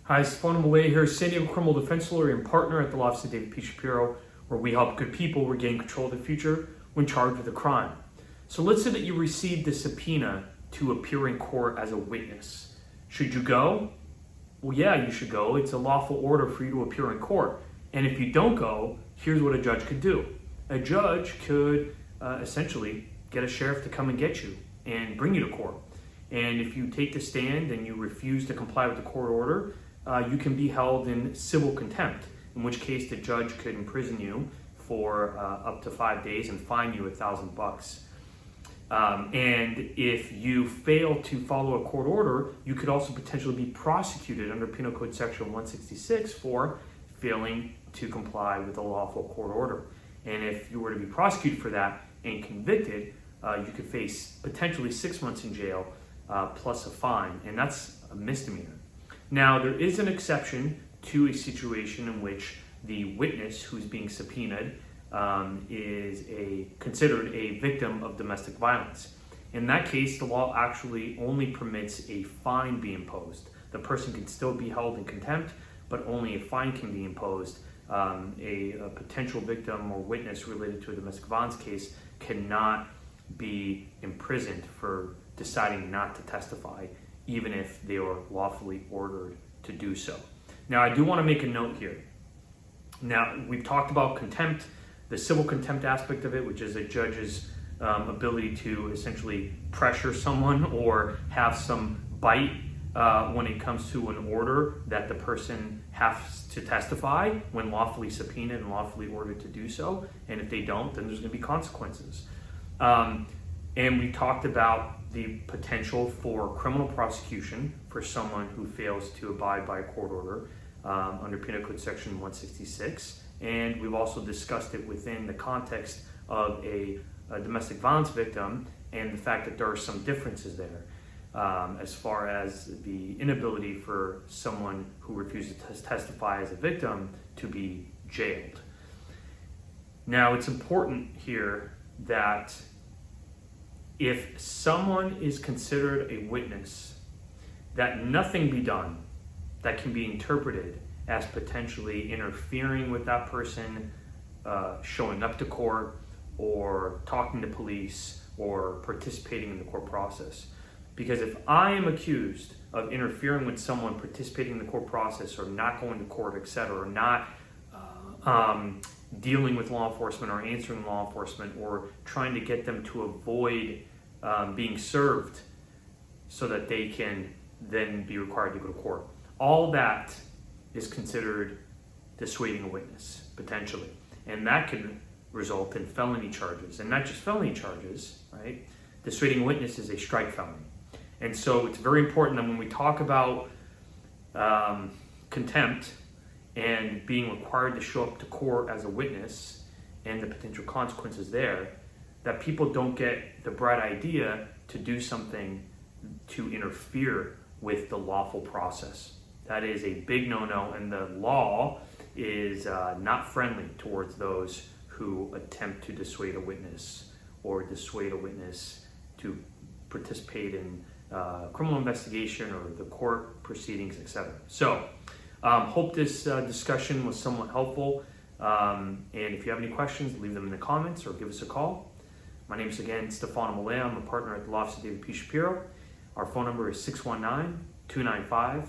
Hi, Stefano Molea here, San Diego criminal defense lawyer and partner at the law office of David P. Shapiro, where we help good people regain control of their future when charged with a crime. So let's say that you received a subpoena to appear in court as a witness. Should you go? Well, yeah, you should go. It's a lawful order for you to appear in court. And if you don't go, here's what a judge could do. A judge could essentially get a sheriff to come and get you and bring you to court. And if you take the stand and you refuse to comply with the court order, you can be held in civil contempt, in which case the judge could imprison you for up to 5 days and fine you $1,000. And if you fail to follow a court order, you could also potentially be prosecuted under Penal Code Section 166 for failing to comply with a lawful court order. And if you were to be prosecuted for that and convicted, you could face potentially 6 months in jail plus a fine, and that's a misdemeanor. Now, there is an exception to a situation in which the witness who's being subpoenaed is considered a victim of domestic violence. In that case, the law actually only permits a fine be imposed. The person can still be held in contempt, but only a fine can be imposed. A potential victim or witness related to a domestic violence case cannot be imprisoned for deciding not to testify, even if they were lawfully ordered to do so. Now, I do want to make a note here. Now, we've talked about contempt, the civil contempt aspect of it, which is a judge's ability to essentially pressure someone or have some bite when it comes to an order that the person has to testify when lawfully subpoenaed and lawfully ordered to do so. And if they don't, then there's going to be consequences. And we talked about the potential for criminal prosecution for someone who fails to abide by a court order under Penal Code Section 166. And we've also discussed it within the context of a domestic violence victim and the fact that there are some differences there as far as the inability for someone who refuses to testify as a victim to be jailed. Now, it's important here that if someone is considered a witness, that nothing be done that can be interpreted as potentially interfering with that person showing up to court or talking to police or participating in the court process. Because if I am accused of interfering with someone participating in the court process or not going to court, etc., or not dealing with law enforcement or answering law enforcement or trying to get them to avoid being served so that they can then be required to go to court. All that is considered dissuading a witness, potentially. And that can result in felony charges. And not just felony charges, right? Dissuading a witness is a strike felony. And so it's very important that when we talk about contempt and being required to show up to court as a witness and the potential consequences there, that people don't get the bright idea to do something to interfere with the lawful process. That is a big no-no, and the law is not friendly towards those who attempt to dissuade a witness or dissuade a witness to participate in criminal investigation or the court proceedings, etc. So, hope this discussion was somewhat helpful. And if you have any questions, leave them in the comments or give us a call. My name is again Stefano Molea. I'm a partner at the law office of David P. Shapiro. Our phone number is 619-295-3555.